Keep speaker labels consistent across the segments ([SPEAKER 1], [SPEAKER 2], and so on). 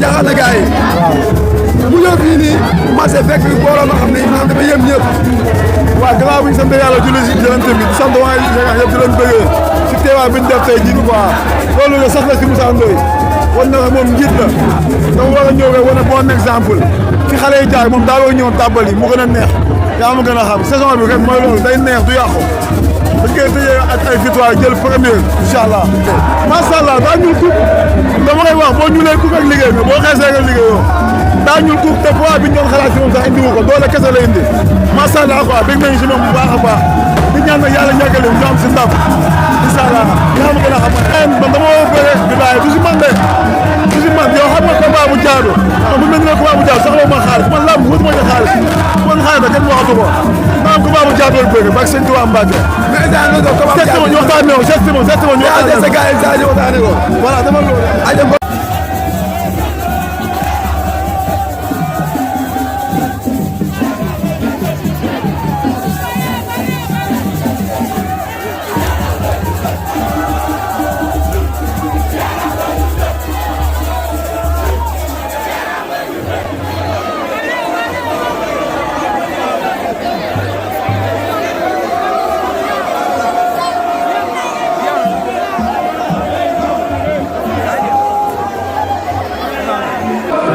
[SPEAKER 1] jaaxal na gars yi mu ñëw fii nii marché fekk bi booloo ma xam ne maanaam dafa yem ñëpp waaw gannaaw bi ñu sant yàlla julli si jëlante bi sant waa Sénégal yëpp di leen bëggee si teewaay bi ñu def tey jii quoi loolu nga sax la si Moussa Ndoye wan na moom njiit la dama war a ñëw rek wane bon exemple fi xale yi jaar moom daa war a ñëw tàbbali mu gën a neex yaa ma gën a xam saison bi rek mooy loolu day neex du yàqu dañ koy tëjee ak ay victoire jël première incha allah macha allah daa ñuul kuk dama koy wax boo ñuulee kuk ak liggéey nga boo xeesee nga liggéeyoo daa ñuul kuk te poids bi ñu doon xalaat si moom sax indiwu ko doole kese la indi macha allah quoi dégg nañu si moom bu baax a baax di ñaan nag yàlla ñàkkale ñu am si ndam incha allah yaa ma gën a xam man dama war a bëre di bàyyi du si man de du si man yow xam nga combat bu jaadu man bu mel ni combat bu jaadu soxla ma xaalis man làmb wut ma ñu xaalis man xaalis da kenn waxatu ko maanaam combat bu jaadu la bëgg bak sëñ Tuubaa Mbàkke ñu waxtaanee ko ñu waxtaanee ko voilà dama loolu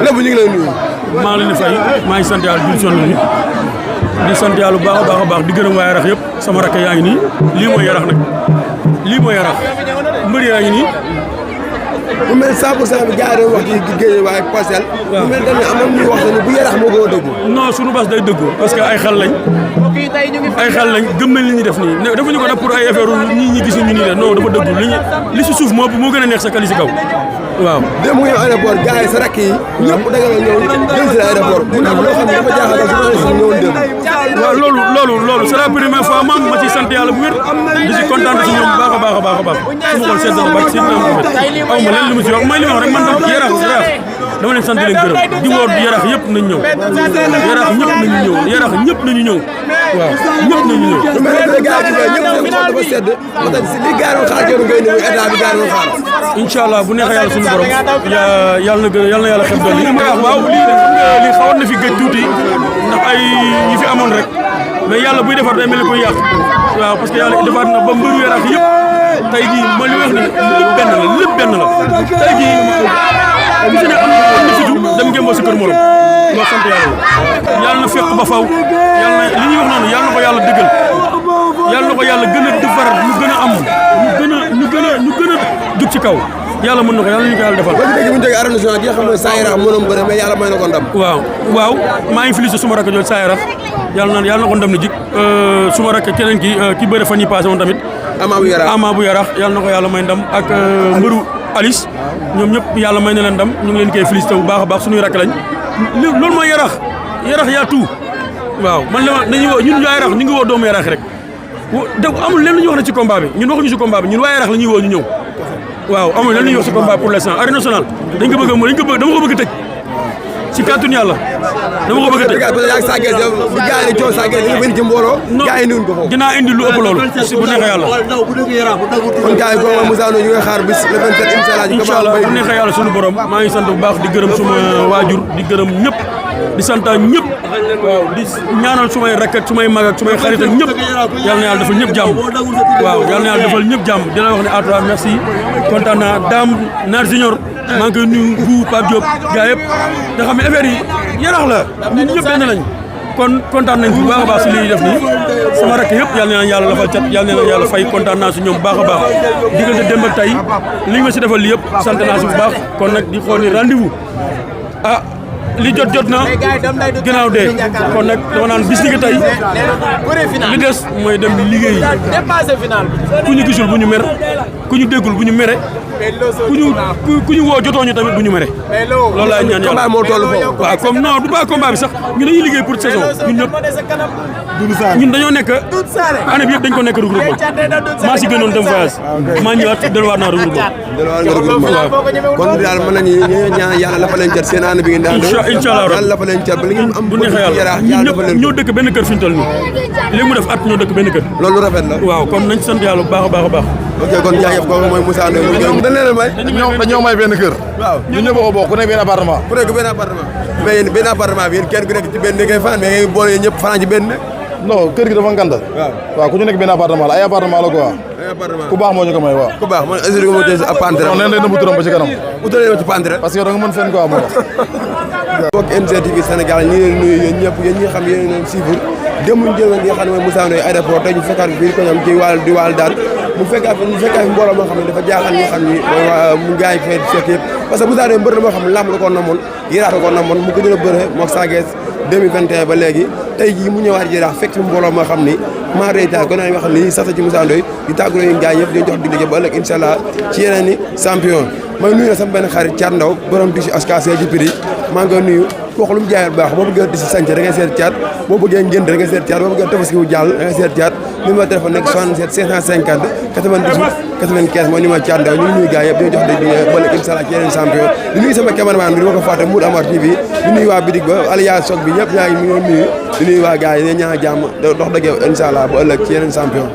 [SPEAKER 1] lépp ñu ngi lay nuyu.
[SPEAKER 2] maa ngi leen di fay maa ngi sant yàlla di sant yàlla bu baax a baax di gërëm waa Yarax yëpp sama rakk yaa ngi nii lii mooy Yarax nag lii mooy Yarax mbër yaa ngi nii.
[SPEAKER 1] bu mel 100% bi gars yi doon wax ci géej waaye parcelle. waaw bu mel ne am na ñuy wax ne bu Yarax moo gën a dëggu.
[SPEAKER 2] non suñu bas day dëggu parce que ay xel lañ gëm nañ li ñuy def nii ne defuñu ko nag pour ay affaire ñi gis ñu nii de non dafa dëggu li si suuf moo gën a neex sa kali si kaw waaw.
[SPEAKER 1] démb mu ngi aéroport gars yi sa rakk yi ñëpp dagaloo ñëw jël si aéroport mu nekk loo xam ne dafa jaaxal journaliste yi ñëwoon démb.
[SPEAKER 2] waaw loolu c'est la première fois man ma ciy sant yàlla bu wér di si kontaan si ñoom baax a baax su ma xool sedd na ba si ñoom aw ma leen li mu si wax mooy li ma wax rek man Yarax dama leen sant leen gërëm di woor Yarax yëpp nañ ñëw Yarax ñëpp nañu ñëw waaw ñëpp nañu ñëw.
[SPEAKER 1] lu mel ne gars yi ñëpp seen xol dafa sedd ba tax si li gars yi xaar yoonu ngay ñëw état bi gars yi xaar.
[SPEAKER 2] incha allah bu neexee yàlla suñu borom yàlla na yàlla xeb doon waaw lii xawoon na fi gëj tuuti ndax ay ñi fi amoon rek mais yàlla buy defar day mel ni koy yàq waaw parce que yàlla defaat na ba mbëru Yarax yëpp tey jii ma li wax ni lépp benn la tey jii bu ci ne am na fitu dem ngeen ba sa kër morom loo sant yàlla na fekk ba faw yàlla na li ñuy wax noonu yàlla na ko yàlla dëggal yàlla na ko yàlla gën a defar ñu gën a am ñu gën a jug ci kaw yàlla mën na ko yàlla ñu ko yàlla defal.
[SPEAKER 1] boo ci déggee bu ñu jógee arène nationale gi nga xam ne Sa Yarax mënoon bëre mais yàlla may na ko ndam.
[SPEAKER 2] waaw maa ngi félicité suma rakk jooju Sa Yarax yàlla na ko ndam ni jik suma rakk keneen ki bëre fan yi passé woon tamit Ama bu Yarax yàlla na ko yàlla may ndam ak mbëru Alice ñoom ñëpp yàlla may na leen ndam ñu ngi leen koy félicité bu baax a baax suñuy rakk lañ loolu mooy Yarax yaa tout waaw man la dañuy woo ñun waa Yarax ñu ngi woo doomu Yarax rek amul leen lu ñuy wax ne ci combat bi ñun waxuñu ci combat bi ñun waa Yarax la ñuy woo ñu ñëw waaw amul leen lu ñuy wax ci combat pour l'instant arène nationale dama ko bëgg a tëj ci kàttanu yàlla dama ko bëgg a tëj.
[SPEAKER 1] bu gars yi coow Sa Thiès dañu bëri ci mbooloo. gars yi nuyu ko foofu.
[SPEAKER 2] dinaa indi lu ëpp loolu si bu neexee yàlla.
[SPEAKER 1] kon gars yi comme Moussa Ndoye ñu ngi xaar bis le 27
[SPEAKER 2] incha allah bu neexee yàlla suñu borom maa ngi sant bu baax di gërëm suma waajur di gërëm ñëpp di sant ñëpp waaw di ñaanal sumay rakk ak sumay mag ak sumay xarit ak ñëpp yal na yàlla defal ñëpp jàmm waaw yal na yàlla defal ñëpp jàmm dina wax ne à toi merci kontaan naa Dame Nar Junior maa ngi koy nuyu bu Pape Diop gars yëpp nga xam ne affaire yi Yarax la ñun ñëpp benn lañ kon kontaan nañ bu baax a baax si li ñuy def nii sama rakk yëpp yal na yàlla lafal cat yal na yàlla fay kontaan naa si ñoom bu baax a baax diggante démb ak tey li nga ma si defal li yëpp sant naa si bu baax kon nag di xool ni rendez-vous li jot na ginnaaw dee kon nag dama naan bis ni que tey li des mooy dem liggéey ku ñu gisul bu ñu mer ku ñu déggul bu ñu mere ku ñu woo jotoo ñu tamit bu ñu mere loolu laay ñaan yàlla
[SPEAKER 1] moo toll foofu
[SPEAKER 2] waaw comme non du pas combat bi sax ñu dañuy liggéey pour saison ñun ñëpp ñun dañoo nekk année bi yëpp dañ ko nekk regroupement maa si gënoon dem voyage maa ñëwaat delluwaat naa regroupement
[SPEAKER 1] waaw kon daal mën nañu ñaan yàlla la fa leen jot seen année bi ngeen daan
[SPEAKER 2] incha allah
[SPEAKER 1] yàlla la fa leen jot ba li ngeen am
[SPEAKER 2] bu neexee yàlla ñun ñëpp ñoo dëkk benn kër fi ñu toll nii léegi mu def at ñoo dëkk benn kër
[SPEAKER 1] loolu rafet la
[SPEAKER 2] waaw kon nañ sant yàlla bu baax a baax a baax
[SPEAKER 1] ok kon jaajëf kooku mooy Moussa Ndoye ñu gërëm dañ leen may
[SPEAKER 3] dañoo may benn kër
[SPEAKER 1] waaw
[SPEAKER 3] ñun ñëpp ko bokk ku nekk benn appartement
[SPEAKER 1] ku nekk benn appartement mais yéen benn appartement bi yéen kenn ku nekk ci benn ngay fanaan mais ngay boole yéen ñëpp fanaan ci benn
[SPEAKER 3] non kër gi dafa nganda waaw ku ñu nekk benn appartement la ay appartement la quoi ku baax moo ñu ko may waaw
[SPEAKER 1] ku baax man assuré ko mo tey a pantre
[SPEAKER 3] non neen day nëbb turam ba ci kanam
[SPEAKER 1] utale ma ci pantre
[SPEAKER 3] parce que da nga mën fenn quoi moo tax
[SPEAKER 1] bokk MGTV Sénégal ñi leen nuyu yéen ñëpp yéen ñi xam yéen leen suivre demuñ jël nga xam ne mooy Moussa Ndoye aéroport tey ñu fekkaat fii ko ñam ci di wàll daal mu fekkaat fi mbooloo moo xam ne dafa jaaxal ñi xam ni mooy waa mu gaay fee fekk yëpp parce que Moussa Ndoye mbër la moo xam ne làmb la ko namoon Yaraax la ko namoon mu ko gën a bëre mook Sa Thiès 2021 ba léegi tey jii mu ñëwaat Yaraax fekk fi mbooloo moo xam ni maa rey daal kon naa wax ni sax ci Moussa Ndoye di tàggatoo yi gaay yëpp di jox dig ba ëllëg incha allah ci yeneen ni champion may nuyu na sama benn xarit Thiat Ndaw borom di si HKC ci prix maa ngi koy nuyu wax lu mu jaayal baax boo bëggee di si sànc da ngay seet Thiat boo bëggee ngénte da ngay seet Thiat boo bëggee tabaski wu jàll da ngay seet Thiat numéro téléphone nekk 77 550 98 95 mooy numéro Thiat Ndaw ñu ngi nuyu gars yëpp di jox de ba léegi incha allah ci yeneen champion di nuyu sama cameraman bi di ma ko fàtte Mour Amar TV di nuyu waa bidig ba Aliya Sok bi ñëpp ñaa ngi nuyu di nuyu waa gars yi ne ñaa jàmm dox dëgg incha allah ba ëllëg ci yeneen champion